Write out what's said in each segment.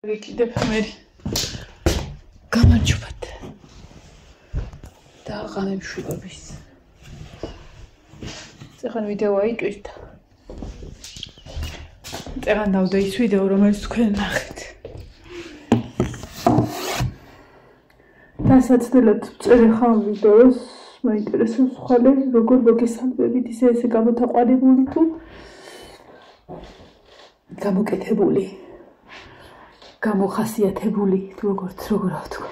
ვიკიდებ მე გამარჯობათ და აღარ მშვიდობის წეგან ვიდეო აიტვირთ წეგან დავდა ის ვიდეო რომელიც თქვენ ნახეთ დასაცდელად წერე ხამ ვიდეოს მაინტერესებს ხვალე როგორ მოგესალმებით ისე გამოთაყვანებული თუ გამოკეთებული გამოხასიათებული თუ როგორც როგორ ავთქვა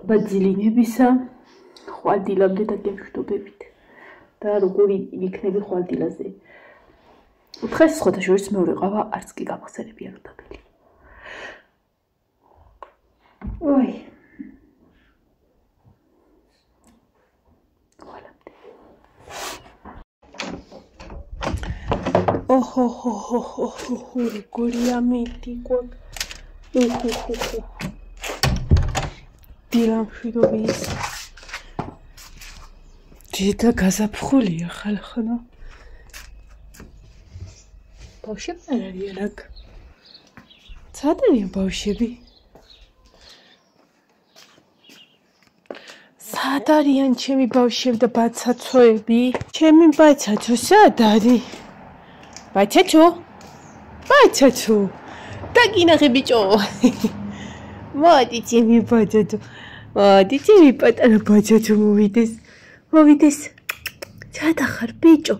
ბაძილინებისა ხვალდილამდე და გემშვიდობებით და როგორი იქნები ხვალდილაზე დღეს ხოთაშორის მეორე ყავა არც კი გამახსენებია როდაბელი ой ოჰო როგორი ამიტიკო დილამშვიდობის ძითა გაზაფხულია ხალხო ბავშვები არ არიან აქ სად არიან ბავშვები სად არიან ჩემი ბავშვები და ბაცაცოები ჩემი ბაცაცო სად არის ბაცაცო დაგინახე ბიჭო მოდი ჩემი ბაცაცო მოდი ჩემი პატარა ბაცაცო მოვიდეს ჩადახარ ბიჭო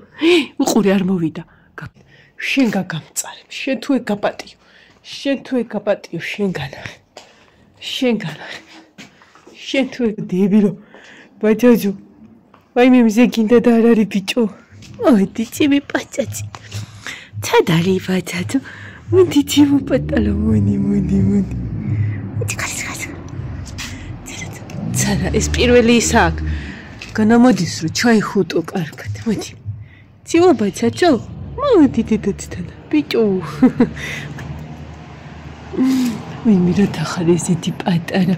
უყური არ მოვიდა შენ გაგამწარებ შენ თუ ეგ შენ თუ დებილო ბაცაცო ვაიმე მზე გინდა და არ არის ბიჭო მოდი ჩემი პაწაცი სად არის ბაცაცო მოდი ჩემი პატარა მოდი ცარა ეს პირველი ისაკ განამოდის რომ ჩაიხუტო კარგად მოდი ციო ბაცაცო მოდი დედაცთან ბიჭო ვინმე რა ხარ ესეთი პატარა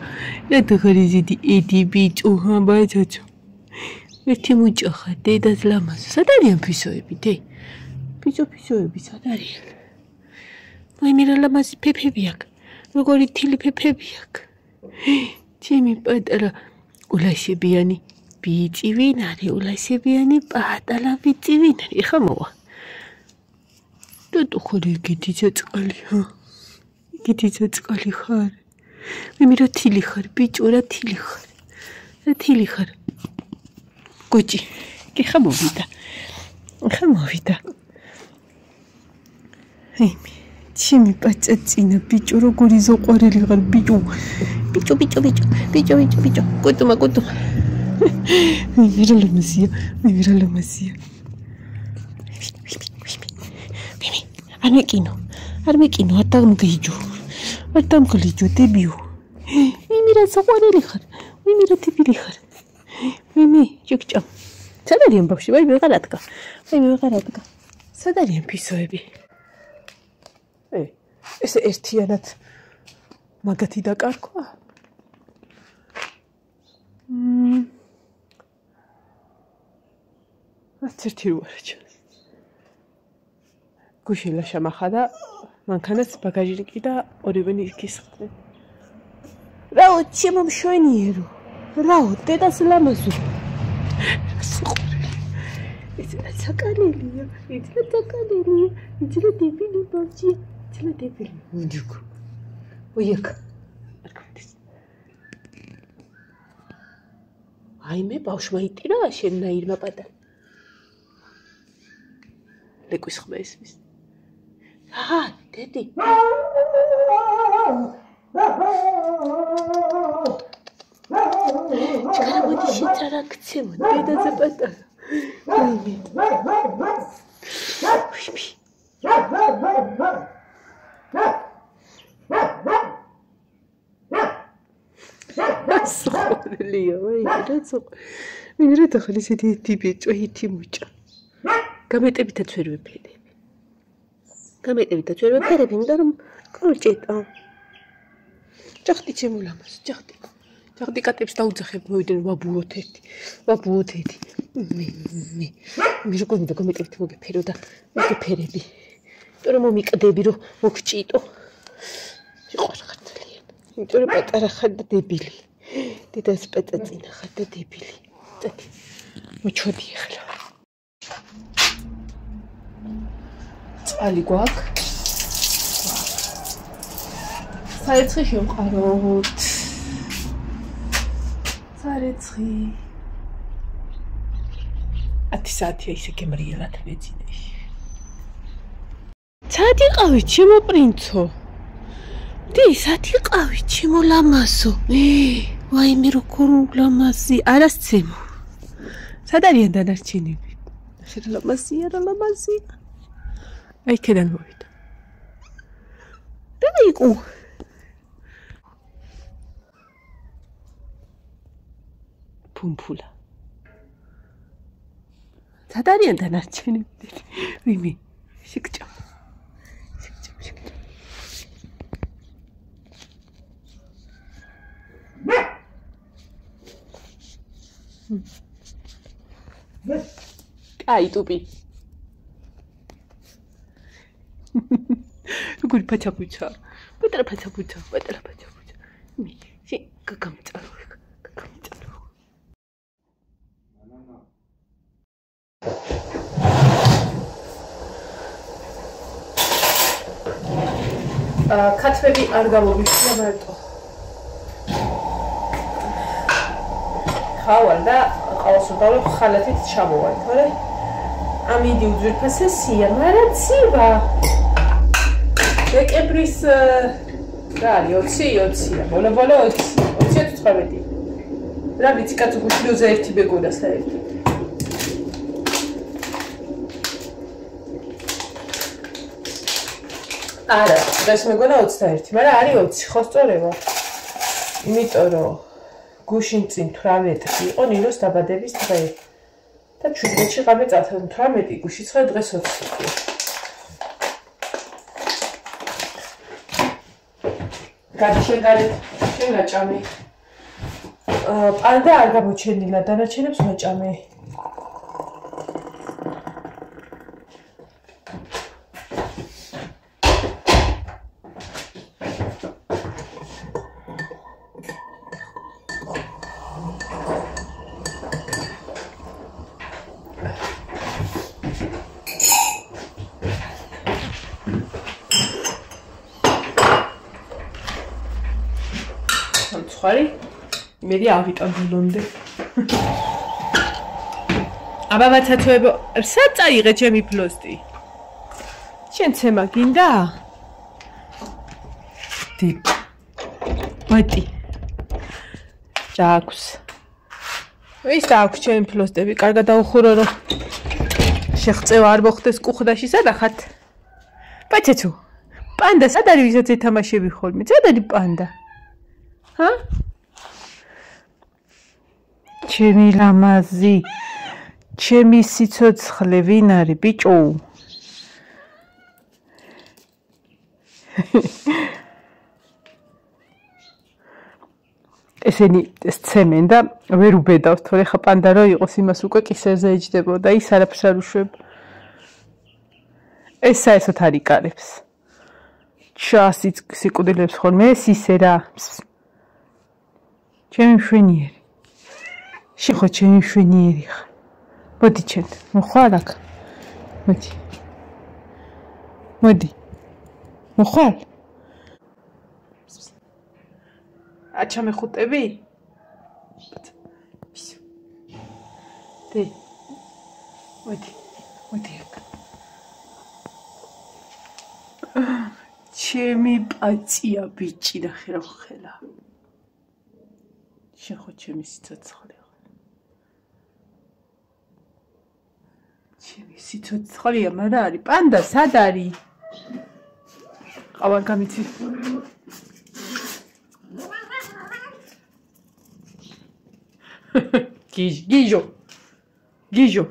რა ხარ ესეთი ედი ბიჭო ბაცაცო ერთი მუჭახა დედას ლამაზო სად არიან ფისოები დე ფისოები სად არიან ვინმე რა ლამაზი ფეფები აქვს როგორი თილი ფეფები აქვს ჩემი პატარა ულაშებიანი ბიჭი ვინ არის ულაშებიანი პატარა ბიჭი ვინ არის ხა მოვა თუ ხარ ეგეთი წაწყალი ხარ მე რა თილი ხარ ბიჭო რა თილი ხარ კუჭი ხა მოვიდა ჩემი პაწაცინა ბიჭო როგორი ზოყვარელი ხარ ბიჭო კუტუმა მე რა ლამაზია არ მეკინო არ დამგლიჯო დებიო მე რა ზოყვარელი ხარ მე რა თბილი ხარ მე ჭიქჭა სად არიან ბავშვი ვაი ვეღარ ადგა სად არიან ფისოები ეს ერთიანად მაგათი დაკარგვა ერთი რო არა ჩანს გუშილა შემახადა მანქანას ბაგაჟნიკი და ორივენი გისხდნენ რაო ჩემო მშვენიერო რაო დედას ლამაზო ეს საკალელია დებილი ბავშვი დებილი მუნჯუკ ოიაკ აიმე ბავშვმა იტირა შენნაირმა პატარა ლეკვის ხმა ისმის დედი ჩქარბოდი შეცარა ქცემო დედაზე პატარა სოხლია ვაი რა მინდა ახალი ისეთი ტიპი წვეთი მუჭა. გამეტებითაც ვერ ვეფერები. გამეტებითაც ვერ ვეფერები, იმიტომ რომ კრუჭეტა. ჭახტი ჩემულამას, ჭახტი. ჭახტი კატებს დაუძახებ მოვიდნენ ვაბუოთ ერთი. მე როგორ მინდა გამეტებით მოგეფერო და მოგეფერები. იმიტომ რომ მომიკდები რომ მოგჭიტო. სიყვარული ხარ ძალიან. იმიტომ რომ პატარა ხარ და დებილი. დედას პეწაწინა ხარ და დებილი. წეთი. მოჩოდი ახლა. წალი გვაქვს. საერცხი შევყაროთ. საერცხი. 10 საათია ისე გემრიელად მეძინეში. საათი ყავი ჩემო პრინცო. დი საათი ყავი ჩემო ლამაზო. ვაიმე როგორ ლამაზი, არასცემო. სად არიან დანარჩენები? ახლა ლამაზია, რა ლამაზია. აი ქედან მოვიდა. დაიყო. ფუმფულა. სად არიან დანარჩენები? ვიმე, შეკჭა. აი ტუპი. როგორი ფაჩაფუჩა. პატარა ფაჩაფუჩა. მე შე გაგამწარო. კაცები არ გამომიშია მარტო. ხავალ და ყავასოდავებ ხალათით ჩამოვალ, თორე ამიდი უძვირფასესია, მაგრამ ცივა. დეკემბრის რა არის 20-ია, ბოლო 20-19. რა ვიცი კაცო გუშლიოზე ერთი ბეგონა საერთოდ. არა, დღეს მეგონა 21, მაგრამ არის 20, ხო სწორება? იმიტომ რომ გუშინ წინ 18 იყო ნინოს დაბადების დღე. და 17-ში ღამე წავალ 18, გუში 9 დღეს 20. გადიშენ გაჭამე. პანდა არ გამოჩენილა, დანარჩენებს მოჭამე. ხარი მე ავიტან ბოლომდე აბა ვაცაცოებო სად წაიღე ჩემი ფლოსტი შენ ცემა გინდა დი ბატი ჯაქვს ის დააქვს ჩემი ფლოსტები კარგად დაუხურო რომ შეღწევა არ მოხდეს კუხდაში სადახათ ბაცაცო პანდა სად არის ვისაც ეთამაშები ხოლმე სად არის პანდა ჰა? ჩემი ლამაზი, ჩემი სიცოცხლე ვინ არის ბიჭო? ესენი სცემენ და ვერ უბედავს, თორე ხა პანდა რო იყოს იმას უკვე კისერზე ეჯდებოდა, ის არაფერს არ უშვებ. ეს საერთოდ არ იკარებს. ჩასიც სიკვდილებს ხოლმე, ეს ისე რა. ჩემი მშვენიერი. შეხო ჩემი მშვენიერი ხარ. მოდი ჩემ, მოხვალ აქ. მოდი. მოდი. მოხვალ. აჩამე ხუტები? დი. მოდი. მოდი აქ. ჩემი პაცია ბიჭი და ხერა ხელა. შეხო ჩემი სიცოცხლე ჩემი სიცოცხლეა მაგრამ არის პანდა სად არის ყავარ გამიცი Gijo. Gijo.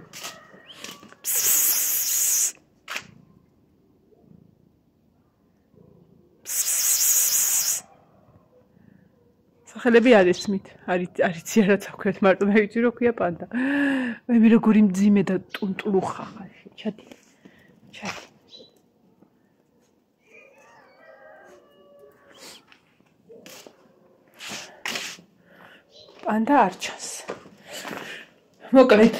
ხელები არ ესმით. არის ზიარაც აქვთ მარტო მე ვიცი რომ ქვია პანდა. მე როგორი მძიმე და ტუნტულუხა ხარ. ჩადი. პანდა არ ჩანს. მოკლედ,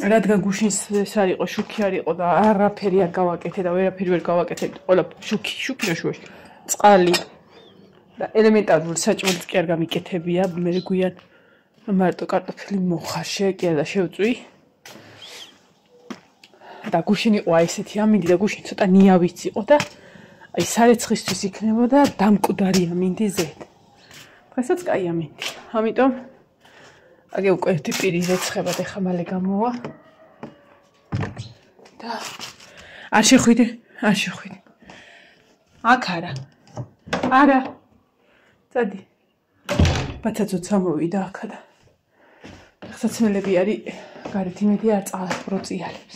რადგან გუშინს ეს არ იყო, შუქი არ იყო და არაფერი არ გავაკეთე და ვერაფერი ვერ გავაკეთე, ყველა შუქი რა შუაში. წყალი და ელემენტარული საჭმელიც კი არ გამიკეთებია, მე გვიან მარტო კარტოფილი მოხარშე კი არა შევწვი. და გუშინ იყო ესეთი ამინდი და გუშინ ცოტა ნიავიც იყო და აი სარეცხისთვის იქნებოდა დამკვდარი ამინდი ზედ. დღესაც კაი ამინდი. ამიტომ აგე უკვე ერთი პირი რეცხება და ხა მალე გამოვა. და არ შეხვიდე. აქ არა. წადი. ბაცაცოც ამოვიდა აქა და ხსაცმელები არის გარეთ იმედი არ წააპროციალებს.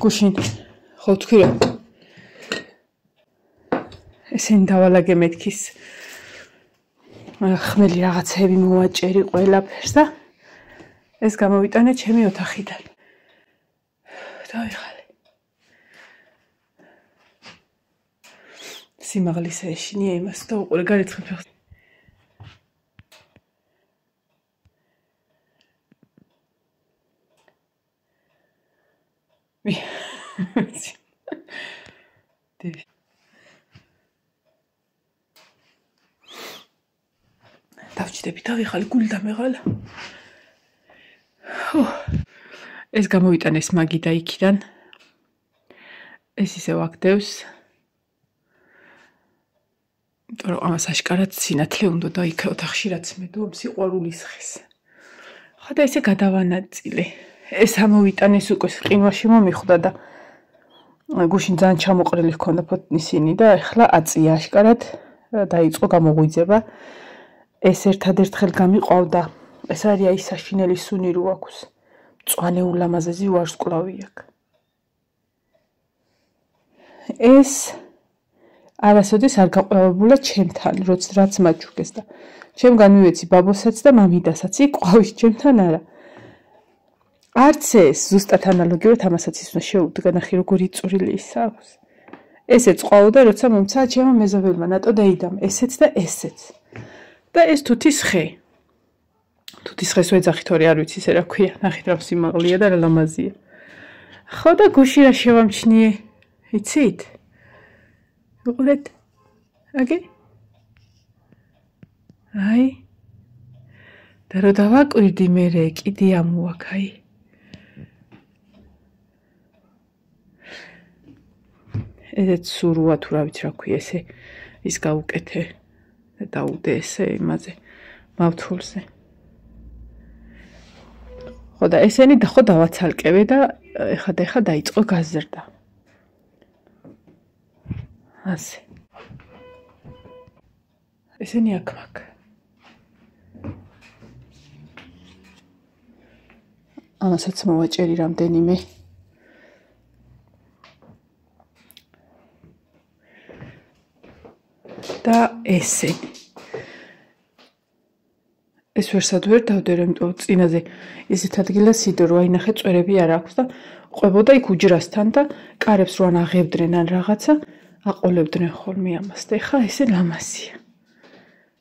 გუშინ ხო თქვი რომ ესენი დავალაგე მეთქის ხმელი რაღაცები მოვაჭერი ყველაფერს და ეს გამოვიტანე ჩემი ოთახიდან. დავიხალე. სიმაღლის ეშინია იმას და უყურე გარიცხებ ხარ. დავჭდები დავიხალე გული დამეღალა. ეს გამოვიტანეს მაგი და იქიდან. ეს ისევ აქდევს. იმიტომ რომ ამას აშკარად სინათლე უნდა და იქ ოთახში რაც მედო სიყვარულის ხეს. ხა და ესე გადავანაწილე. ეს ამოვიტანეს უკვე ყინვაში მომიხვდა და გუშინ ძალიან ჩამოყრილი ჰქონდა ისინი და ეხლა აწია აშკარად დაიწყო გამოღვიძება. ეს ერთადერთხელ გამიყვავდა. ეს არის აი საშინელი სუნი რო აქვს. მწვანე ულამაზესი ვარსკვლავი აქვს. ეს არასოდეს არ გაყვავებულა ჩემთან, რაც მაჩუქეს და ჩემგან მივეცი ბაბოსაც და მამიდასაც იქ ყავის ჩემთან არა. არც ეს ზუსტად ანალოგიურად ამასაც ის უნდა შეუდგა ნახე როგორი წვრილი ის აქვს. ესეც ყავდა როცა მომცა ჩემო მეზობელმა ნატო დაიდამ ესეც და ესეც. და ეს თუთის ხე. თუთის ხეს ვეძახით ორი არ ვიცი ისე რა ქვია, ნახეთ რა სიმაღლეა და რა ლამაზია. ხო და გუში რა შევამჩნიე, იცით? უყურეთ. აგე? აი. და რო დავაკვირდი მე კიდე ამოაქაი. ესეც სურუა თუ რა ვიცი რა ქვია ესე ის გავუკეთე და დაუდე ესე იმაზე მავთულზე. ხო და ესენი და ხო დავაცალკევე და ეხა დაიწყო გაზრდა. ასე. ესენი აქ მაგ. ამასაც მოვაჭერი რამდენიმე. და ესენი. ეს ვერსად ვერ დავდე, იმიტომ წინაზე ისეთ ადგილას სიდორო აინახე წვერები არ აქვს და ყვებოდა იქ უჯრასთან და კარებს რო აღებდნენ ან რაღაცა აყოლებდნენ ხოლმე ამას და ეხა ესე ლამაზია.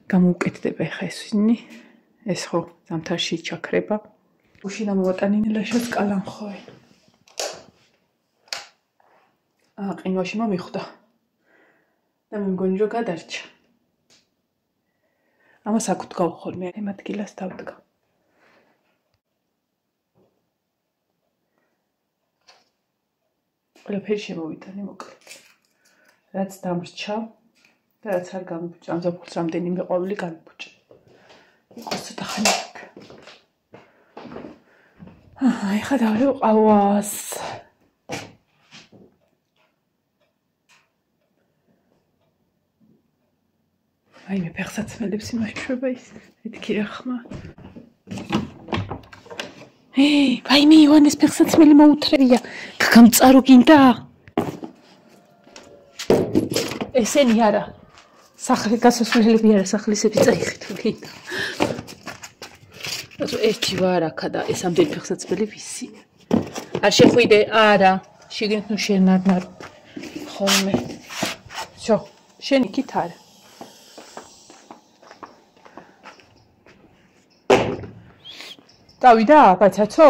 გამოუკეთდება ეხა ესენი. ეს ხო ზამთარში ჩაქრება. უშინა მოვატანინე ლაშას კალანხოე. ყინვაში მომიხვდა. და მე მგონი რომ გადარჩა. ამას აქ ვდგავ ხოლმე ამ ადგილას დავდგა. ყველაფერი შემოვიტანე მოკლედ. რაც დამრჩა და რაც არ გამიფუჭა, ამზაფხულს რამდენიმე ყვავილი გამიფუჭა. იყოს ცოტა ხანი აქ. ეხლა დავлеვ ყავას. აი მე ფეხსაცმელებს იმაშვება ის. მეთქი რა ხმა. ვაიმე ივანეს ფეხსაცმელი მოუთრევია. გამწარო გინდა? ესენი არა. სახლის გასასვლელები არა, სახლისები წაიხეთ თუ გინდა. ერთი ვარ აქა და ეს ამდენი ფეხსაცმელი ვისი? არ შეხვიდე, არა. შიგნით ნუ შენ არ ხოლმე. всё, შენ იქით არა. დავიდა, ბაცაცო?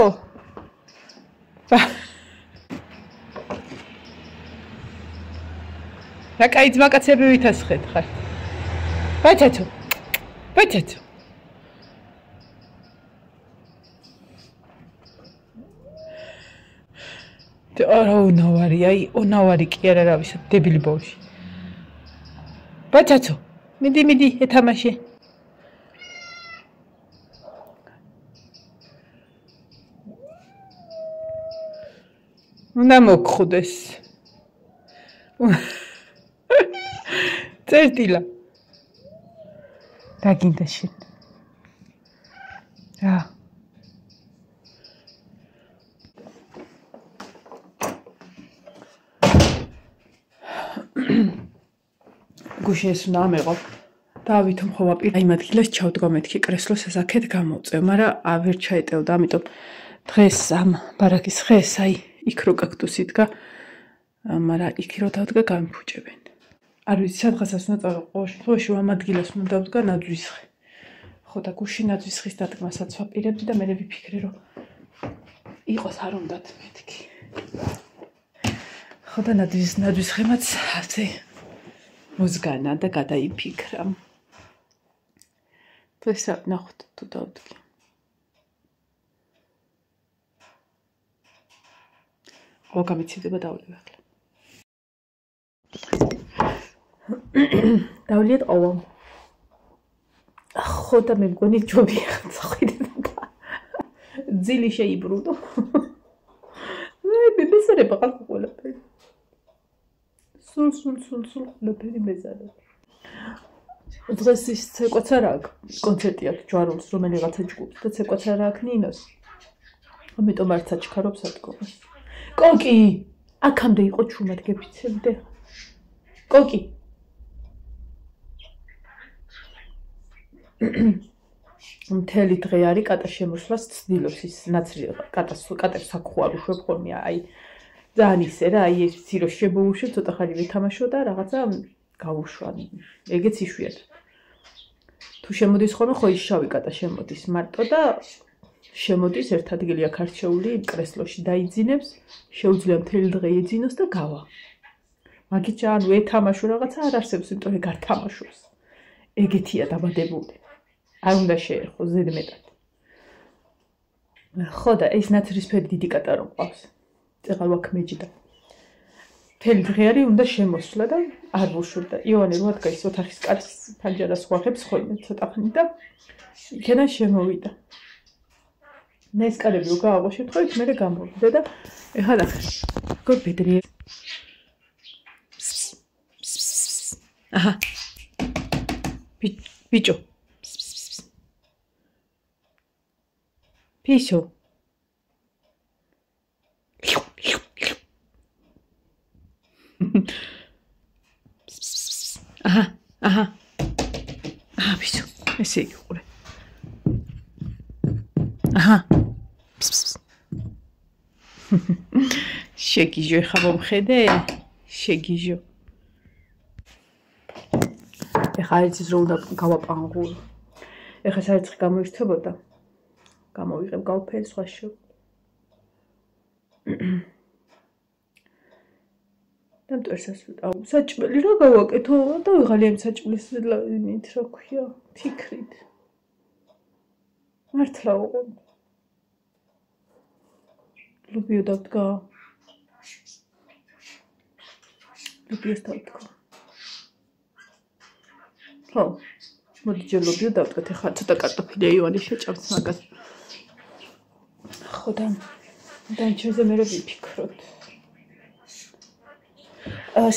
რა კაი ძმაკაცები ვითასხეთ ხარ? ბაცაცო. ბაცაცო. არა უნავარი, აი უნავარი კი არა რა ვისა დებილი ბავში. ბაცაცო, მიდი, ეთამაშე. უნდა მოგხვდეს. წერტილა. რა გინდა შენ? რა? გუშინ ეს უნდა ამეყო. დავითომ ხოვა პირ ადგილას ჩავდგა მეთქი კრესლოს ასაკეთ გამოვწევ, მაგრამ ვერ ჩაეტევდა, ამიტომ დღეს ამ ბარაკის ხეს აი იქ რო კაქტუსი დგა, მაგრამ იქ რო დავდგა გამიფუჭებენ. არ ვიცი სადღაცას უნდა წავიდე, ყოველ შემთხვევაში ამ ადგილას უნდა დავდგა ნაძვის ხე. ხო და გუშინ ნაძვის ხის დადგმასაც ვაპირებდი და მე ვიფიქრე რომ იყოს არ უნდათ მეთქი. ხო და ნაძვის ხემაც ასე მოზგანა და გადაიფიქრა. დღეს ნახოთ თუ დავდგე. ო გამიცივდება დავლევ ახლა. დავლიეთ ყოვა. ხო და მე მგონი ჯობია ხვიდე და ძილი შეიბრუნო. აი ბებესერე ბაღალ ყველაფერი. სულ ყველაფერი მეზარე. დღეს ის ცეკვაც არა აქვს კონცერტი აქვს ჯვარულს რომელიღაცა ჯგუფს და ცეკვაც არა აქვს ნინოს. ამიტომ არც აჩქარობს ადგომას. კოკი, აქამდე იყო ჩუმად გეფიცებდე. კოკი. მთელი დღე არის კატა შემოსვლას ცდილობს ის ნაცრი კატას საკხვარ უშვებ ხოლმე აი ძალიან ისე რა აი ეს ცირო შემოუშვებ ცოტა ხანი ვეთამაშო და რაღაცა გავუშვა. ეგეც იშვიათ. თუ შემოდის ხოლმე ხო ის შავი კატა შემოდის მარტო და შემოდის ერთ ადგილი აქ არჩეული კრესლოში დაიძინებს, შეუძლია მთელი დღე ეძინოს და გავა. მაგით ან ვეთამაშო რაღაცა არ არსებობს, იმიტომ ეგ არ თამაშობს. ეგეთია დაბადებული. არ უნდა შეერხო ზედმეტად. ხო და ეს ნაცრისფერი დიდი კატა რომ ყავს. წეღალ ვაქმეჯდა. მთელი დღე არის უნდა შემოსვლა და არ ვუშვებდა. ივანე რო ადგა ის ოთახის კარს ფანჯარას ხვახებს ხოლმე ცოტა ხნით და იქიდან შემოვიდა. მე ეს კარები რო გააღო შემთხვევით მე გამოვიდა და ეხლა ნახე. გոր ბედრი. აჰა. ბიჭო. Piso. Aha. Piso. ესე იგი ყურე. აჰა. შეგიჟო ხა მომხედე? შეგიჟო. ეხლა იცის რომ უნდა გავაპანგულო. ეხლა საერთოდ გამოირთვებოდა. გამოვიღებ გავფერი სხვა შო. და მტვერსას ვიტავ. საჭმელი რა გავაკეთო და ვიღალი ამ საჭმლის იმით რა ქვია, ფიქრით. მართლა უყო. ლუბიო დავდგა. ლუბიოს დავდგა. ხო. მოდი ჯერ ლუბიო დავდგათ, ეხლა ცოტა კარტოფილია ივანი შეჭამს მაგას. ხო და ჩეზე მე ვიფიქროთ.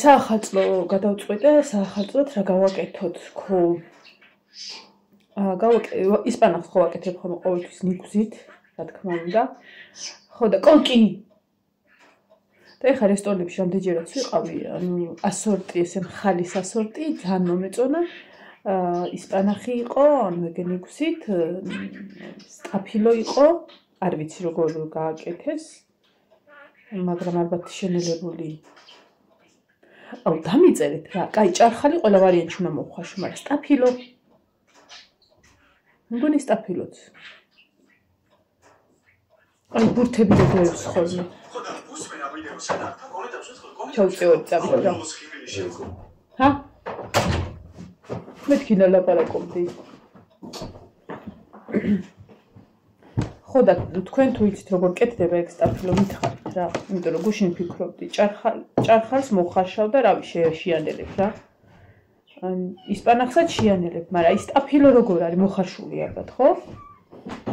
საახალწლო გადავწყვეტე, საახალწლოდ რა გავაკეთოთ, ხო. ისპანახს ხო ვაკეთებ ხოლმე ყოველთვის ნიგზით, რა თქმა უნდა. ხო და კოკი. და ეხა რესტორნებში რამდენჯერაც ვიყავი, ანუ ასორტი, ესე ხალის ასორტი, ძალიან მომეწონა. ისპანახი იყო, ანუ ეგენიგვსით, სტაფილო იყო, არ ვიცი როგორ გააკეთეს, მაგრამ ალბათ შენელებული. აუ, დამიწერეთ რა, კაი, ჭარხალი ყველა ვარიანტში უნდა მოვხაშო, მაგრამ სტაფილო. მგონი სტაფილოც. აი, ბურთები და დევს ხოლმე. ჩავწევთ წამო. ჰა? მე თქინა ლაპარაკობდი. ხო და თქვენ თუ იცით როგორ კეთდება ეგ სტაფილო მითხარით რა, იმიტომ რომ გუშინ ფიქრობდი, ჭარხალს მოხარშავ და რავი შეიანელებ რა. ისპანახსაც შეიანელებ, მაგრამ ის სტაფილო როგორ არის მოხარშული ალბათ, ხო?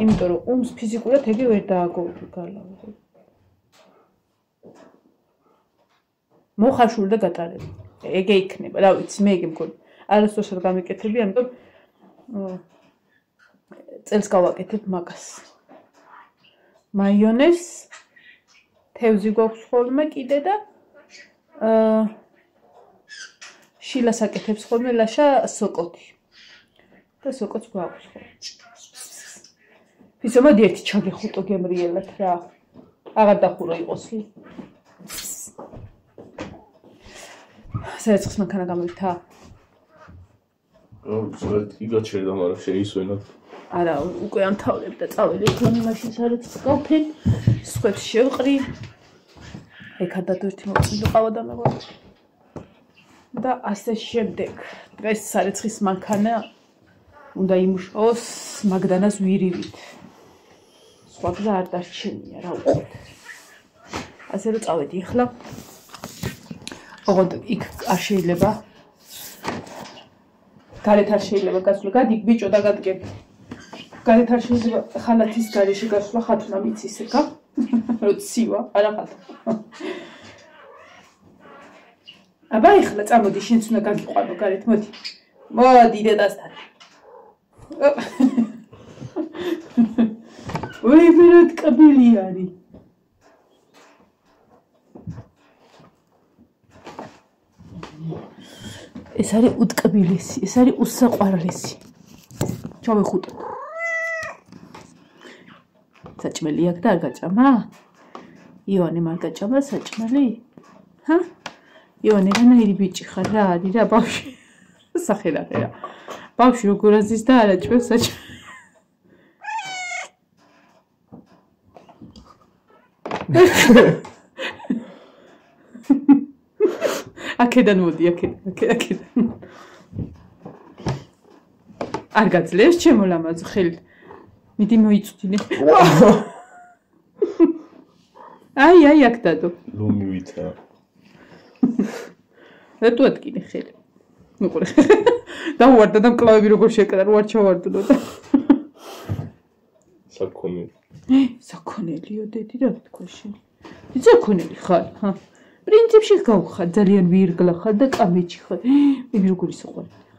იმიტომ რომ უმს ფიზიკურად ეგე ვერ დააგოვდი გალავი. მოხარშული და გატარებული. ეგე იქნება, რა ვიცი, მე ეგე მგონი. არასდროსად გამიკეთები, ამიტომ წელს გავაკეთებ მაგას. მაიონეზ, თევზი გვაქვს ხოლმე კიდე და შილას აკეთებს ხოლმე ლაშა სოკოთი. და სოკოც გვაქვს ხოლმე. ისე მოდი ერთი ჩაგეხუტო გემრიელად რა. აღარ დახურო იყოს. საერთოდ მანქანა გამოითა. იგაჩერდა, მაგრამ შეისვენოთ. არა, უკვე ამთავრებ და წავედი თქვენი მაშინ საერთოდ გავფენ, სხვებს შევყრი. ეკადათ ერთი მოწილი ყავა და მე ვარ. და ასე შემდეგ. დღეს სარეცხის მანქანა უნდა იმუშაოს მაგდანას ვირივით. სხვა გზა არ დარჩენია, რა უყურეთ. ასე რომ წავედი ახლა. ოღონდ იქ არ შეიძლება. გარეთ არ შეიძლება გასვლა. გადი ბიჭო და გადგებ. გარეთ არ შეიძლება ხალათის გარეშე გასვლა, ხათუნა მიცის ეკა. როცივა, არა ხათა. აბა ეხლა წამოდი, შენც უნდა გაგიყვანო გარეთ, მოდი. მოდი დედასთან. ვეი, ვერად კაბილი არის. ეს არის უტკბილესი, ეს არის უსაყვარლესი. ჩავეხუტოთ. საჭმელი აქვს და არ გაჭამა? იონე მაგ გაჭამა საჭმელი? ჰა? იონე რანაირი ბიჭი ხარ რა არის რა ბავშვი? სახელად რა. ბავშვი როგორ აზის და არ აჭმევს საჭმელი. აქედან მოდი, აქედან. არ გაძლევს ჩემო ლამაზო ხელი. მიდი მოიწვდინე. აი, აქ დადო. ლომივითა. რატო ადგინე ხელი? მოყურე. დავუვარდა და მკლავები როგორ შეკრა, რო არ ჩავარდნო და. საქონელი. საქონელიო დედი რა თქვა შენ? საქონელი ხარ, ჰა? პრინციპში გავხარ, ძალიან ვირგლა ხარ და კამეჩი ხარ. მე როგორი საყვარელი ხარ.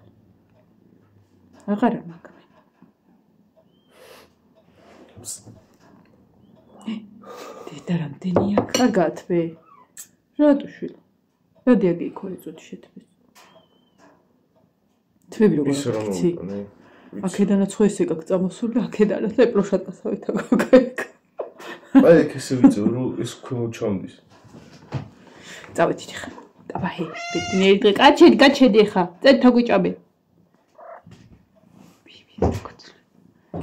აღარა მაგ. დედა რამდენია? კარგად ვე. რატო შვილო? რადი აგიქო ეწოდი შეთბეს. თვები როგორ გიცი? აქედანაც ხო ესე გაქვს წამოსული, აქედანაც ეპროშატასავით აგაკ. აი, ესე ვიცი, რომ ეს ქვემოთ ჩამდის. წავედით ხა. აბაჰე, ბედნიერი დღე. გაჩედი ხა. წედ თაგვიჭაბე.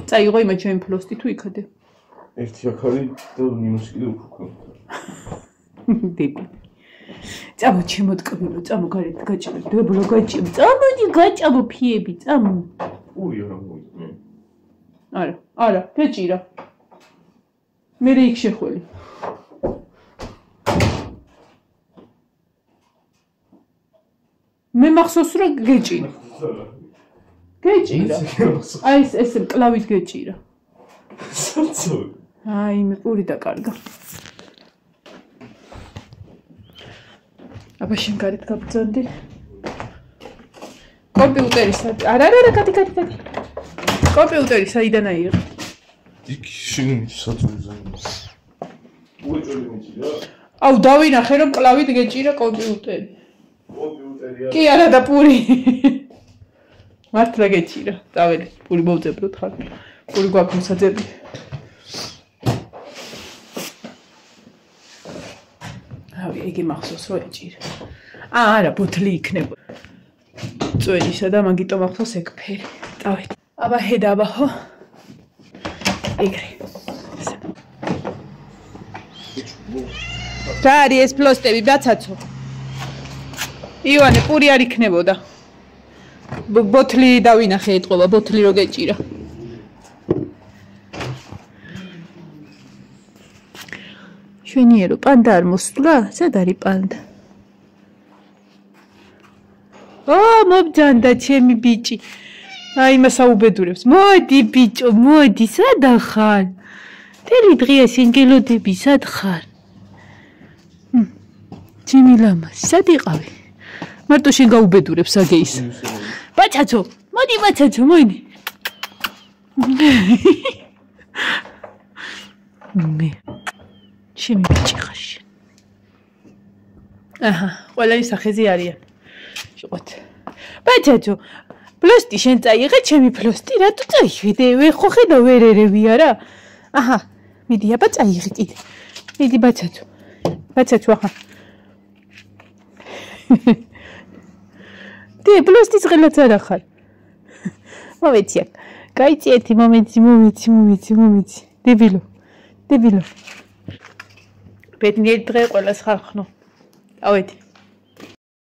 წაიღო იმა ჩემი ფლოსტი თუ იქადე. ერთი აქ არის და მინუსი კიდე უფრო ქვემოთ. დები. წამო ჩემო ტკბილო, წამო გარეთ გაჭირე. დებლო გაჭირე. წამოდი გაჭაბო ფიები, წამო. ურია რა მოიწმე. არა, გაჭირა. მე იქ შეხველი. მე მახსოვს რომ გეჭირა. გეჭირა. აი ეს მკლავით გეჭირა. საცო. აი მე პური დაკარგა. აბა შენ გარეთ გაბრძანდი. კომპიუტერი არა, გადი. კომპიუტერი საიდან აიღე? იქ შიგნით საწოლზე. უეჭველი მიჭირა? აუ დავინახე რომ კლავით გეჭირა კომპიუტერი. კომპიუტერია. კი არა და პური. მართლა გეჭირა. წავედი, პური მოვძებროთ ხარ. პური გვაქვს მოსაძები. ავი, იგი მახსოვს რომ ეჭირა. არა, ბოთლი იქნება. წვენისა და მაგიტო მახსოვს ეგ ფერი. წავედი. აბა ჰედაბა ხო? ეგრე. რა არის ეს ფლოსტები, ბაცაცო? ივანე, პური არ იქნებოდა. ბოთლი დავინახე ეთყობა, ბოთლი რო გეჭირა. შვენიერო, პანდა არ მოსვლა? სად არის პანდა? მობძანდა ჩემი ბიჭი. აი, მას აუბედურებს. მოდი ბიჭო, მოდი, სად ხარ? მთელი დღეა სინგელოდები, სად ხარ? ჩემი ლამა, სად იყავი? მარტო შენ გაუბედურებს აგეის. ბაჩაცო, მოდი ბაჩაცო, მოდი. მე ჩემი ბიჭი ხარ შენ. აჰა, ყველანი სახეზე არიან. შუყოთ. ბაჩაცო, ფლოსტი შენ წაიღე, ჩემი ფლოსტი, რატო წაიღე? მე ხო ხედავ ვერ ერევი არა? აჰა, მიდი აბა წაიღე კიდე. მიდი ბაჩაცო. ბაჩაცო ახლა. დი ფლოსტის ღელაც არ ახარ. მომეცი აქ. გაიწი ერთი მომეცი. დებილო. ბედნიერი დღე ყველას ხარ ხნო. ავედი.